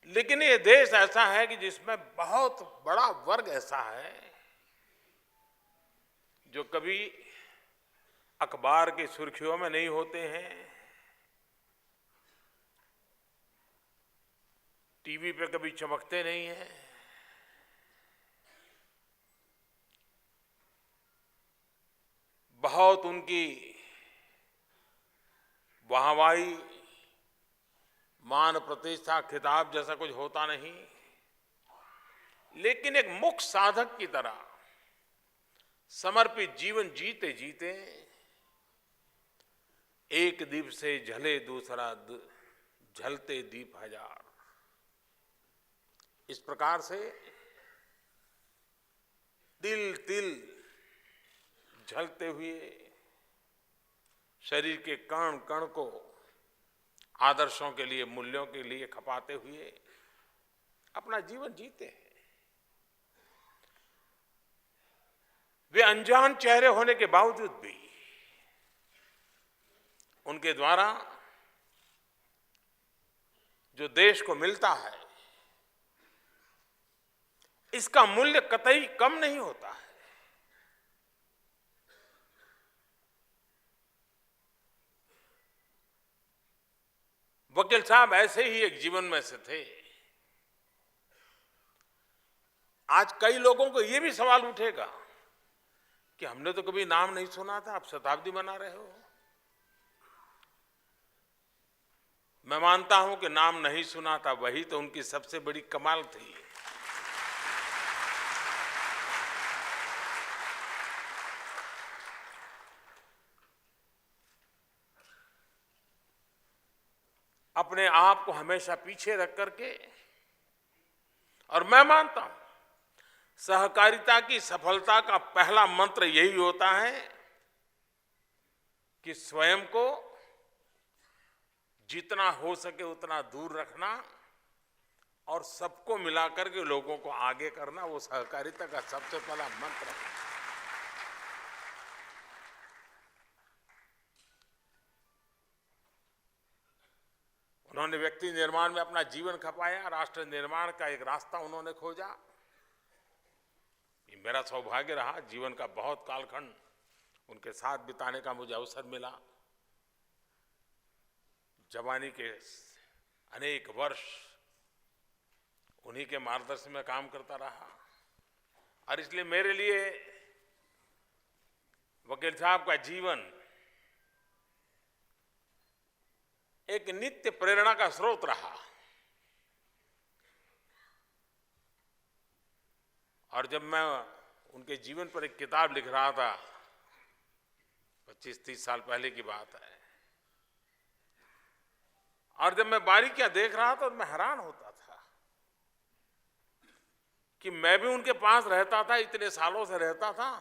लेकिन ये देश ऐसा है कि जिसमें बहुत बड़ा वर्ग ऐसा है जो कभी अखबार की सुर्खियों में नहीं होते हैं, टीवी पे कभी चमकते नहीं हैं, बहुत उनकी वाहवाही, मान प्रतिष्ठा, खिताब जैसा कुछ होता नहीं, लेकिन एक मुख्य साधक की तरह समर्पित जीवन जीते जीते एक दीप से जले दूसरा जलते दीप हजार, इस प्रकार से तिल तिल झलते हुए शरीर के कण कण को आदर्शों के लिए, मूल्यों के लिए खपाते हुए अपना जीवन जीते हैं। वे अनजान चेहरे होने के बावजूद भी उनके द्वारा जो देश को मिलता है, इसका मूल्य कतई कम नहीं होता है। वकील साहब ऐसे ही एक जीवन में से थे। आज कई लोगों को यह भी सवाल उठेगा कि हमने तो कभी नाम नहीं सुना था, आप शताब्दी मना रहे हो। मैं मानता हूं कि नाम नहीं सुना था, वही तो उनकी सबसे बड़ी कमाल थी। अपने आप को हमेशा पीछे रख करके, और मैं मानता हूं सहकारिता की सफलता का पहला मंत्र यही होता है कि स्वयं को जितना हो सके उतना दूर रखना और सबको मिलाकर के लोगों को आगे करना, वो सहकारिता का सबसे पहला मंत्र है। उन्होंने व्यक्ति निर्माण में अपना जीवन खपाया, राष्ट्र निर्माण का एक रास्ता उन्होंने खोजा। ये मेरा सौभाग्य रहा, जीवन का बहुत कालखंड उनके साथ बिताने का मुझे अवसर मिला। जवानी के अनेक वर्ष उन्हीं के मार्गदर्शन में काम करता रहा, और इसलिए मेरे लिए वकील साहब का जीवन एक नित्य प्रेरणा का स्रोत रहा। और जब मैं उनके जीवन पर एक किताब लिख रहा था, 25-30 साल पहले की बात है, और जब मैं बारीकियां देख रहा था तो मैं हैरान होता था कि मैं भी उनके पास रहता था, इतने सालों से रहता था,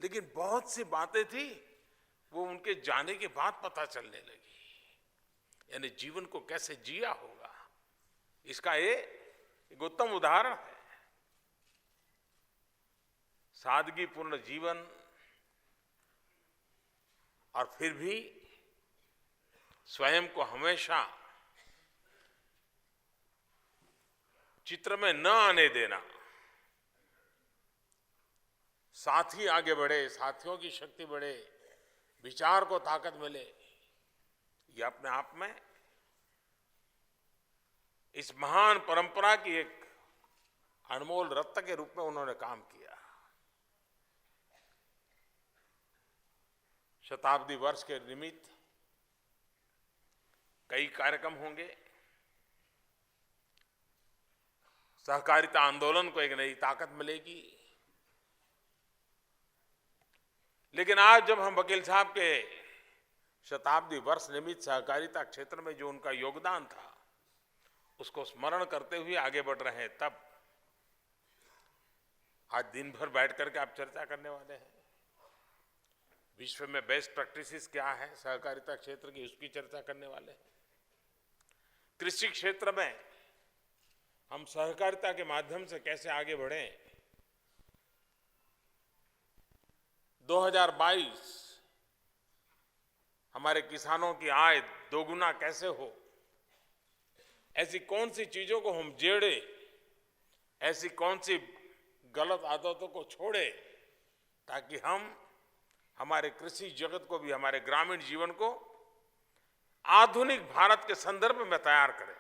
लेकिन बहुत सी बातें थी वो उनके जाने के बाद पता चलने लगी। यानी जीवन को कैसे जिया होगा, इसका ये एक उत्तम उदाहरण है। सादगीपूर्ण जीवन, और फिर भी स्वयं को हमेशा चित्र में न आने देना। साथी आगे बढ़े, साथियों की शक्ति बढ़े, विचार को ताकत मिले, ये अपने आप में इस महान परंपरा की एक अनमोल रत्न के रूप में उन्होंने काम किया। शताब्दी वर्ष के निमित्त कई कार्यक्रम होंगे। सहकारिता आंदोलन को एक नई ताकत मिलेगी। लेकिन आज जब हम वकील साहब के शताब्दी वर्ष निमित्त सहकारिता क्षेत्र में जो उनका योगदान था उसको स्मरण करते हुए आगे बढ़ रहे हैं। तब आज दिन भर बैठ करके आप चर्चा करने वाले हैं। विश्व में बेस्ट प्रैक्टिसेस क्या है सहकारिता क्षेत्र की, उसकी चर्चा करने वाले हैं। कृषि क्षेत्र में हम सहकारिता के माध्यम से कैसे आगे बढ़े, 2022 हमारे किसानों की आय दोगुना कैसे हो, ऐसी कौन सी चीजों को हम जेड़े, ऐसी कौन सी गलत आदतों को छोड़े ताकि हम हमारे कृषि जगत को भी, हमारे ग्रामीण जीवन को आधुनिक भारत के संदर्भ में तैयार करें,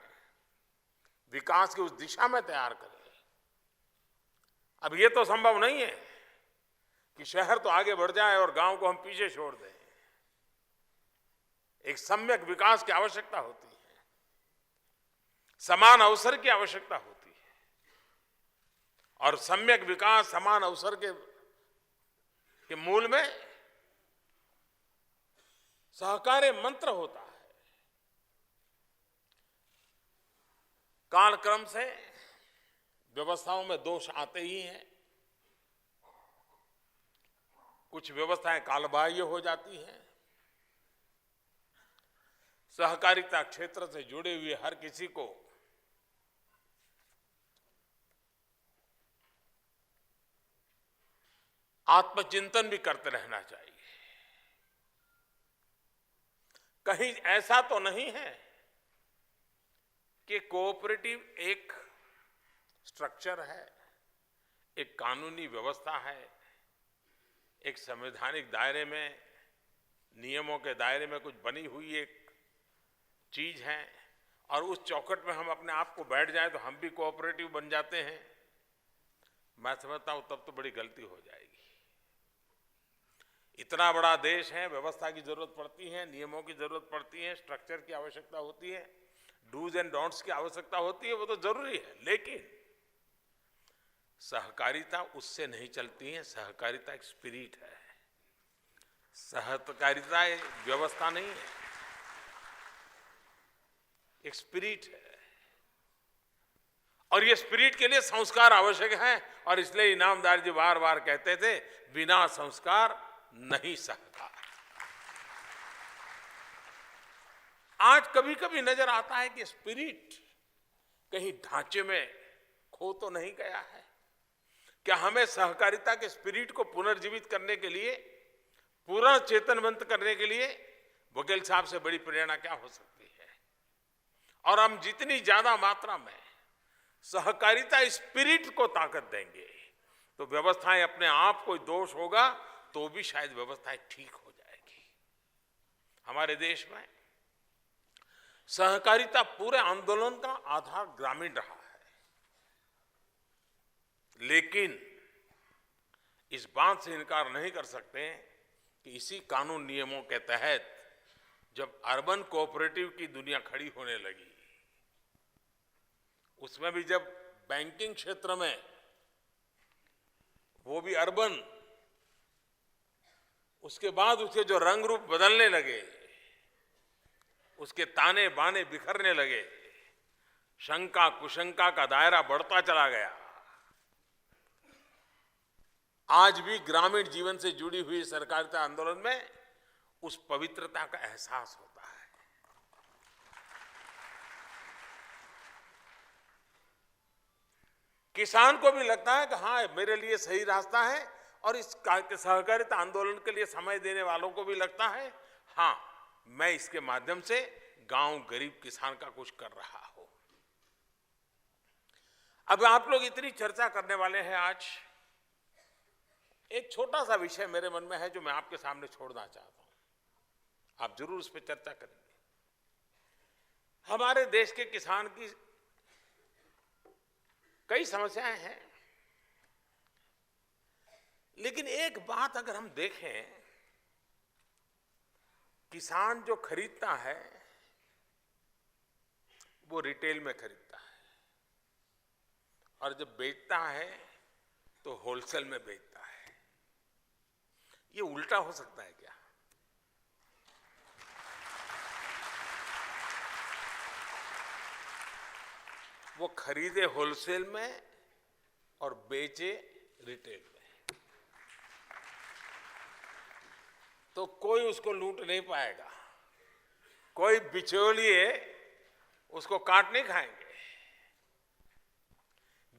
विकास की उस दिशा में तैयार करें। अब ये तो संभव नहीं है कि शहर तो आगे बढ़ जाए और गांव को हम पीछे छोड़ दें। एक सम्यक विकास की आवश्यकता होती है, समान अवसर की आवश्यकता होती है, और सम्यक विकास समान अवसर के मूल में सहकार्य मंत्र होता है। कालक्रम से व्यवस्थाओं में दोष आते ही हैं, कुछ व्यवस्थाएं कालबाह्य हो जाती हैं। सहकारिता क्षेत्र से जुड़े हुए हर किसी को आत्मचिंतन भी करते रहना चाहिए। कहीं ऐसा तो नहीं है कि कोऑपरेटिव एक स्ट्रक्चर है, एक कानूनी व्यवस्था है, एक संवैधानिक दायरे में, नियमों के दायरे में कुछ बनी हुई एक चीज है, और उस चौखट में हम अपने आप को बैठ जाए तो हम भी कोऑपरेटिव बन जाते हैं। मैं समझता हूं तब तो बड़ी गलती हो जाएगी। इतना बड़ा देश है, व्यवस्था की जरूरत पड़ती है, नियमों की जरूरत पड़ती है, स्ट्रक्चर की आवश्यकता होती है, डूज एंड डोंट्स की आवश्यकता होती है, वो तो जरूरी है। लेकिन सहकारिता उससे नहीं चलती है। सहकारिता एक स्पिरिट है, सहकारिता एक व्यवस्था नहीं है, एक स्पिरिट है। और ये स्पिरिट के लिए संस्कार आवश्यक है, और इसलिए इनामदार जी बार बार कहते थे, बिना संस्कार नहीं सहकार। आज कभी कभी नजर आता है कि स्पिरिट कहीं ढांचे में खो तो नहीं गया है। क्या हमें सहकारिता के स्पिरिट को पुनर्जीवित करने के लिए, पुनर्चेतनवंत करने के लिए वकील साहब से बड़ी प्रेरणा क्या हो सकती है? और हम जितनी ज्यादा मात्रा में सहकारिता स्पिरिट को ताकत देंगे तो व्यवस्थाएं अपने आप, कोई दोष होगा तो भी शायद व्यवस्थाएं ठीक हो जाएगी। हमारे देश में सहकारिता पूरे आंदोलन का आधार ग्रामीण रहा है, लेकिन इस बात से इनकार नहीं कर सकते कि इसी कानून नियमों के तहत जब अर्बन कोऑपरेटिव की दुनिया खड़ी होने लगी, उसमें भी जब बैंकिंग क्षेत्र में, वो भी अर्बन, उसके बाद उसके जो रंग रूप बदलने लगे, उसके ताने बाने बिखरने लगे, शंका कुशंका का दायरा बढ़ता चला गया। आज भी ग्रामीण जीवन से जुड़ी हुई सहकारिता आंदोलन में उस पवित्रता का एहसास होता है। किसान को भी लगता है कि हाँ, मेरे लिए सही रास्ता है, और इस सहकारिता आंदोलन के लिए समय देने वालों को भी लगता है, हाँ, मैं इसके माध्यम से गांव गरीब किसान का कुछ कर रहा हूं। अब आप लोग इतनी चर्चा करने वाले हैं, आज एक छोटा सा विषय मेरे मन में है जो मैं आपके सामने छोड़ना चाहता हूं। आप जरूर उस पर चर्चा करेंगे। हमारे देश के किसान की कई समस्याएं हैं, लेकिन एक बात अगर हम देखें, किसान जो खरीदता है वो रिटेल में खरीदता है, और जब बेचता है तो होलसेल में बेचता है। ये उल्टा हो सकता है क्या? वो खरीदे होलसेल में और बेचे रिटेल में, तो कोई उसको लूट नहीं पाएगा, कोई बिचौलिए उसको काट नहीं खाएंगे।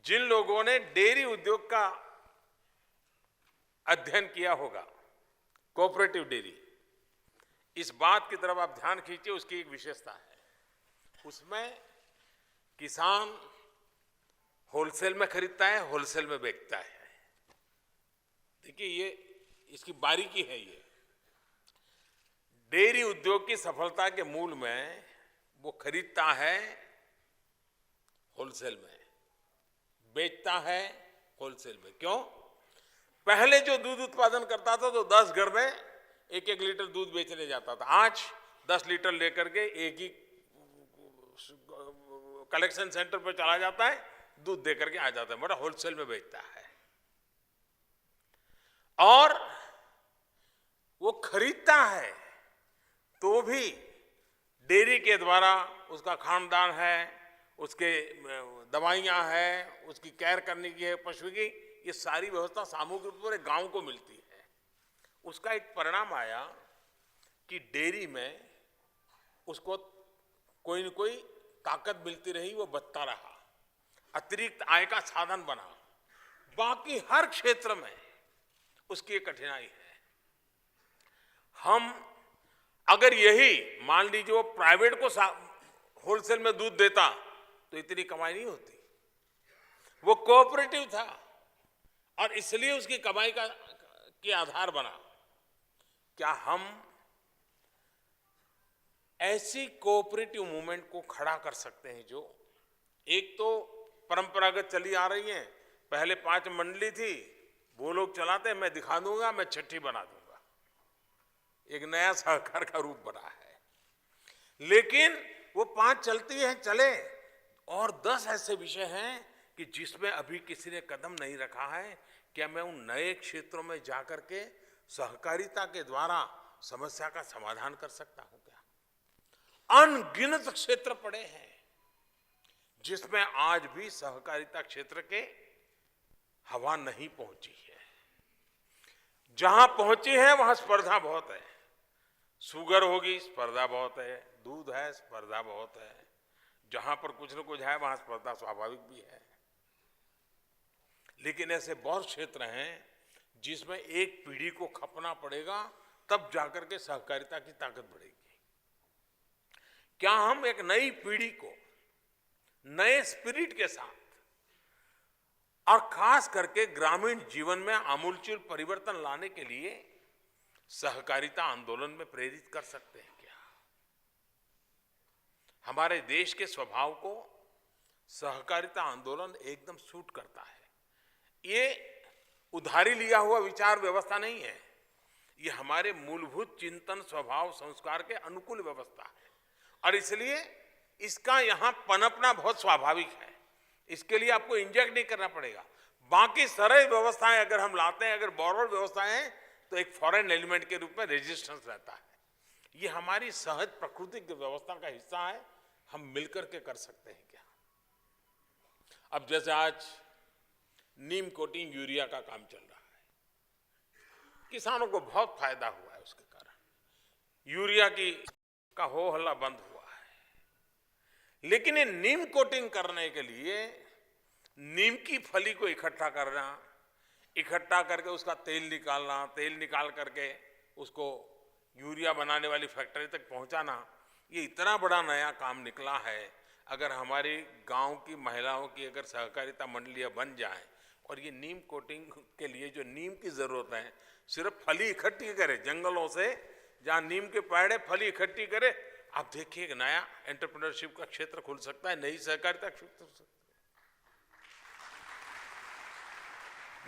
जिन लोगों ने डेयरी उद्योग का अध्ययन किया होगा, कोऑपरेटिव डेयरी, इस बात की तरफ आप ध्यान खींचिए, उसकी एक विशेषता है, उसमें किसान होलसेल में खरीदता है, होलसेल में बेचता है। देखिए ये इसकी बारीकी है। ये डेयरी उद्योग की सफलता के मूल में वो खरीदता है होलसेल में, बेचता है होलसेल में। क्यों? पहले जो दूध उत्पादन करता था तो 10 घर में 1-1 लीटर दूध बेचने जाता था। आज 10 लीटर लेकर के एक ही कलेक्शन सेंटर पर चला जाता है, दूध देकर के आ जाता है, बड़ा होलसेल में बेचता है। और वो खरीदता है तो भी डेयरी के द्वारा उसका खानदान है, उसके दवाइयां हैं, उसकी केयर करने की है पशु की, ये सारी व्यवस्था सामूहिक रूप से पूरे गांव को मिलती है। उसका एक परिणाम आया कि डेयरी में उसको कोई न कोई ताकत मिलती रही, वो बचता रहा, अतिरिक्त आय का साधन बना। बाकी हर क्षेत्र में उसकी एक कठिनाई है। हम अगर यही मान लीजिए वो प्राइवेट को होलसेल में दूध देता तो इतनी कमाई नहीं होती। वो कोऑपरेटिव था और इसलिए उसकी कमाई के आधार बना। क्या हम ऐसी कोऑपरेटिव मूवमेंट को खड़ा कर सकते हैं जो एक तो परंपरागत चली आ रही है, पहले 5 मंडली थी, वो लोग चलाते हैं, मैं दिखा दूंगा, मैं छठी बना दूंगा, एक नया सहकार का रूप बना है। लेकिन वो 5 चलती हैं, चले, और 10 ऐसे विषय हैं कि जिसमें अभी किसी ने कदम नहीं रखा है। क्या मैं उन नए क्षेत्रों में जाकर के सहकारिता के द्वारा समस्या का समाधान कर सकता हूं क्या? अनगिनत क्षेत्र पड़े हैं जिसमें आज भी सहकारिता क्षेत्र के हवा नहीं पहुंची है। जहां पहुंची है वहां स्पर्धा बहुत है। शुगर होगी, स्पर्धा बहुत है, दूध है, स्पर्धा बहुत है। जहां पर कुछ न कुछ है वहां स्पर्धा स्वाभाविक भी है। लेकिन ऐसे बहुत क्षेत्र हैं जिसमें एक पीढ़ी को खपना पड़ेगा, तब जाकर के सहकारिता की ताकत बढ़ेगी। क्या हम एक नई पीढ़ी को नए स्पिरिट के साथ और खास करके ग्रामीण जीवन में आमूलचूल परिवर्तन लाने के लिए सहकारिता आंदोलन में प्रेरित कर सकते हैं क्या? हमारे देश के स्वभाव को सहकारिता आंदोलन एकदम सूट करता है। ये उधारी लिया हुआ विचार व्यवस्था नहीं है, ये हमारे मूलभूत चिंतन, स्वभाव, संस्कार के अनुकूल व्यवस्था है। और इसलिए इसका यहां पनपना बहुत स्वाभाविक है। इसके लिए आपको इंजेक्ट नहीं करना पड़ेगा। बाकी सरल व्यवस्थाएं अगर हम लाते हैं, अगर बॉर्डर व्यवस्थाएं, तो एक फॉरेन एलिमेंट के रूप में रेजिस्टेंस रहता है। ये हमारी सहज प्रकृति की व्यवस्था का हिस्सा है। हम मिलकर के कर सकते हैं क्या? अब जैसे आज नीम कोटिंग यूरिया का काम चल रहा है, किसानों को बहुत फायदा हुआ है उसके कारण। यूरिया का हो हल्ला बंद हुआ है। लेकिन ये नीम कोटिंग करने के लिए नीम की फली को इकट्ठा करना, इकट्ठा करके उसका तेल निकालना, तेल निकाल करके उसको यूरिया बनाने वाली फैक्ट्री तक पहुंचाना, ये इतना बड़ा नया काम निकला है। अगर हमारी गांव की महिलाओं की अगर सहकारिता मंडलियां बन जाएं और ये नीम कोटिंग के लिए जो नीम की जरूरत है, सिर्फ फली इकट्ठी करे जंगलों से, जहां नीम के पेड़ है, फली इकट्ठी करे, आप देखिए एक नया एंटरप्रेन्योरशिप का क्षेत्र खुल सकता है, नई सहकारिता क्षेत्र खुल सकता है।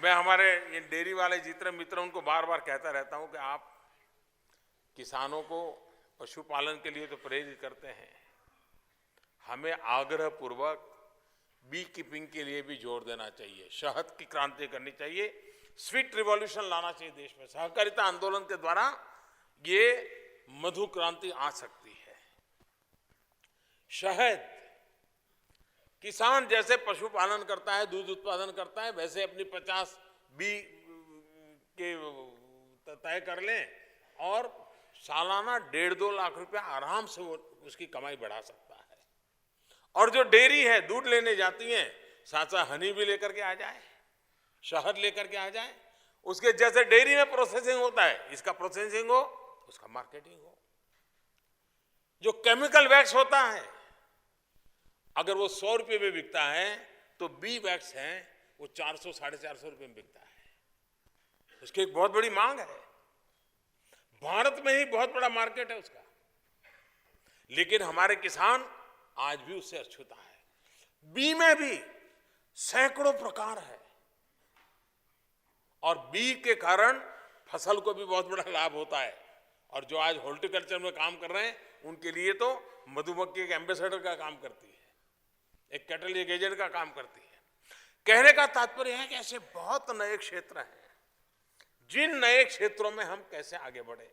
मैं हमारे ये डेयरी वाले जितने मित्र उनको बार बार कहता रहता हूं कि आप किसानों को पशुपालन के लिए तो प्रेरित करते हैं, हमें आग्रह पूर्वक बी कीपिंग के लिए भी जोर देना चाहिए। शहद की क्रांति करनी चाहिए, स्वीट रिवॉल्यूशन लाना चाहिए देश में। सहकारिता आंदोलन के द्वारा ये मधु क्रांति आ सकती है। शहद किसान जैसे पशुपालन करता है, दूध उत्पादन करता है, वैसे अपनी 50 बी के तय कर लें और सालाना 1.5-2 लाख रुपया आराम से वो उसकी कमाई बढ़ा सकता है। और जो डेयरी है दूध लेने जाती हैं, साथ साथ हनी भी लेकर के आ जाए, शहद लेकर के आ जाए, उसके जैसे डेयरी में प्रोसेसिंग होता है, इसका प्रोसेसिंग हो, उसका मार्केटिंग हो। जो केमिकल वैक्स होता है, अगर वो 100 रुपये में बिकता है तो बी वैक्स है वो 400-450 रुपये में बिकता है। उसकी एक बहुत बड़ी मांग है, भारत में ही बहुत बड़ा मार्केट है उसका, लेकिन हमारे किसान आज भी उससे अछूता है। बी में भी सैकड़ों प्रकार है और बी के कारण फसल को भी बहुत बड़ा लाभ होता है। और जो आज हॉर्टिकल्चर में काम कर रहे हैं उनके लिए तो मधुमक्खी एक एम्बेसडर का काम करती है, एक कैटलिक एजेंट का काम करती है। कहने का तात्पर्य है कि ऐसे बहुत नए क्षेत्र हैं, जिन नए क्षेत्रों में हम कैसे आगे बढ़े।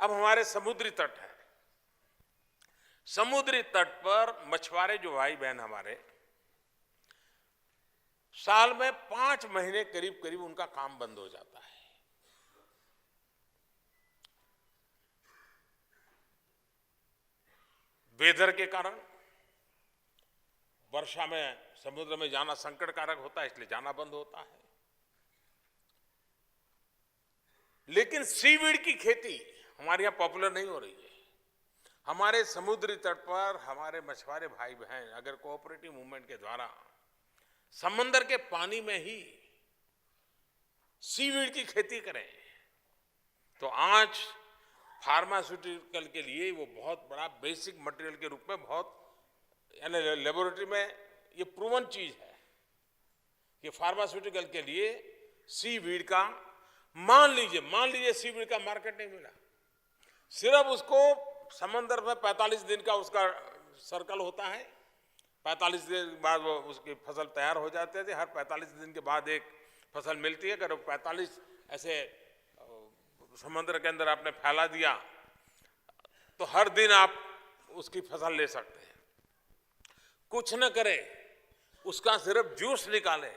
अब हमारे समुद्री तट है, समुद्री तट पर मछुआरे जो भाई बहन हमारे, साल में 5 महीने करीब करीब उनका काम बंद हो जाता है। वेदर के कारण वर्षा में समुद्र में जाना संकटकारक होता है, इसलिए जाना बंद होता है। लेकिन सीवीड की खेती हमारे यहां पॉपुलर नहीं हो रही है। हमारे समुद्री तट पर हमारे मछुआरे भाई बहन अगर कोऑपरेटिव मूवमेंट के द्वारा समंदर के पानी में ही सीवीड की खेती करें तो आज फार्मास्यूटिकल के लिए वो बहुत बड़ा बेसिक मटेरियल के रूप में बहुत, यानी लेबोरेटरी में ये प्रूवन चीज है कि फार्मास्यूटिकल के लिए सीवीड का, मान लीजिए सीवीड का मार्केट नहीं मिला, सिर्फ उसको समंदर में 45 दिन का उसका सर्कल होता है, 45 दिन के बाद वो उसकी फसल तैयार हो जाते थे। हर 45 दिन के बाद एक फसल मिलती है। अगर 45 ऐसे समंदर के अंदर आपने फैला दिया तो हर दिन आप उसकी फसल ले सकते हैं। कुछ न करें, उसका सिर्फ जूस निकालें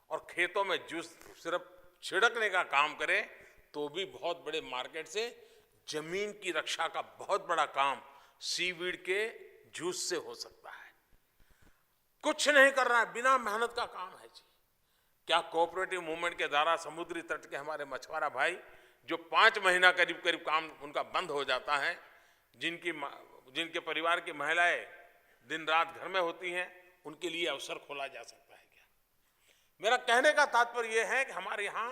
और खेतों में जूस सिर्फ छिड़कने का काम करें तो भी बहुत बड़े मार्केट से जमीन की रक्षा का बहुत बड़ा काम सीवीड के जूस से हो सकता है। कुछ नहीं कर रहा है, बिना मेहनत का काम है जी। क्या कोऑपरेटिव मूवमेंट के द्वारा समुद्री तट के हमारे मछुआरा भाई जो 5 महीना करीब करीब काम उनका बंद हो जाता है, जिनके परिवार की महिलाएं दिन रात घर में होती हैं, उनके लिए अवसर खोला जा सकता है क्या? मेरा कहने का तात्पर्य यह है कि हमारे यहाँ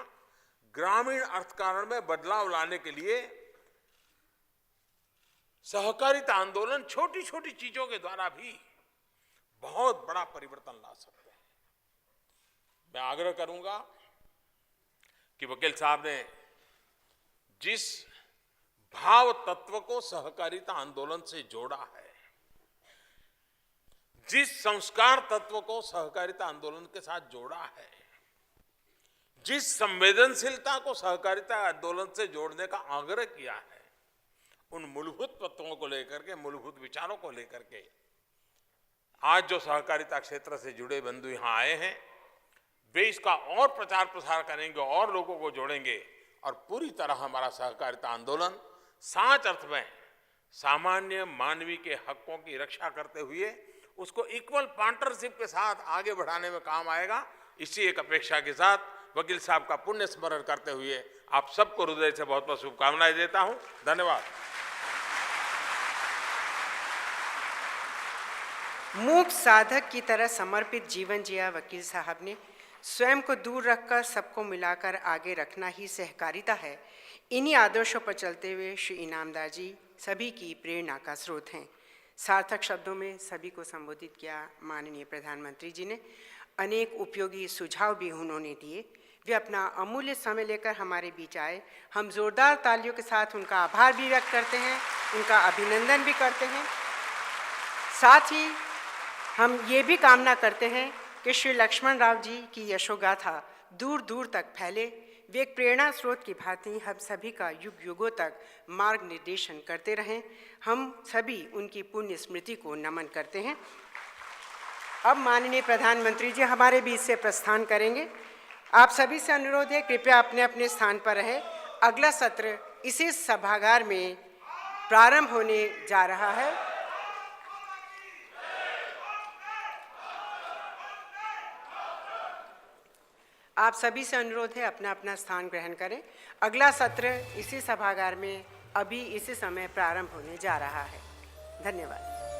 ग्रामीण अर्थकारण में बदलाव लाने के लिए सहकारिता आंदोलन छोटी छोटी चीजों के द्वारा भी बहुत बड़ा परिवर्तन ला सकते हैं। मैं आग्रह करूंगा कि वकील साहब ने जिस भाव तत्व को सहकारिता आंदोलन से जोड़ा है, जिस संस्कार तत्व को सहकारिता आंदोलन के साथ जोड़ा है, जिस संवेदनशीलता को सहकारिता आंदोलन से जोड़ने का आग्रह किया है, उन मूलभूत तत्वों को लेकर के, मूलभूत विचारों को लेकर के आज जो सहकारिता क्षेत्र से जुड़े बंधु यहां आए हैं, वे इसका और प्रचार प्रसार करेंगे और लोगों को जोड़ेंगे और पूरी तरह हमारा सहकारिता आंदोलन सच अर्थ में सामान्य मानवीय के हकों की रक्षा करते हुए उसको इक्वल पार्टनरशिप के साथ आगे बढ़ाने में काम आएगा। इसी एक अपेक्षा के साथ वकील साहब का पुण्य स्मरण करते हुए आप सबको हृदय से बहुत बहुत शुभकामनाएं देता हूं। धन्यवाद। मूक साधक की तरह समर्पित जीवन जिया वकील साहब ने। स्वयं को दूर रखकर सबको मिलाकर आगे रखना ही सहकारिता है। इन्हीं आदर्शों पर चलते हुए श्री इनामदार जी सभी की प्रेरणा का स्रोत हैं। सार्थक शब्दों में सभी को संबोधित किया माननीय प्रधानमंत्री जी ने। अनेक उपयोगी सुझाव भी उन्होंने दिए। वे अपना अमूल्य समय लेकर हमारे बीच आए। हम जोरदार तालियों के साथ उनका आभार भी व्यक्त करते हैं, उनका अभिनंदन भी करते हैं। साथ ही हम ये भी कामना करते हैं कि श्री लक्ष्मण राव जी की यशोगाथा दूर दूर तक फैले। वे एक प्रेरणा स्रोत की भांति हम सभी का युग युगों तक मार्ग निर्देशन करते रहें। हम सभी उनकी पुण्य स्मृति को नमन करते हैं। अब माननीय प्रधानमंत्री जी हमारे बीच से प्रस्थान करेंगे। आप सभी से अनुरोध है, कृपया अपने अपने स्थान पर रहे। अगला सत्र इसी सभागार में प्रारंभ होने जा रहा है। आप सभी से अनुरोध है, अपना अपना स्थान ग्रहण करें। अगला सत्र इसी सभागार में अभी इसी समय प्रारंभ होने जा रहा है। धन्यवाद।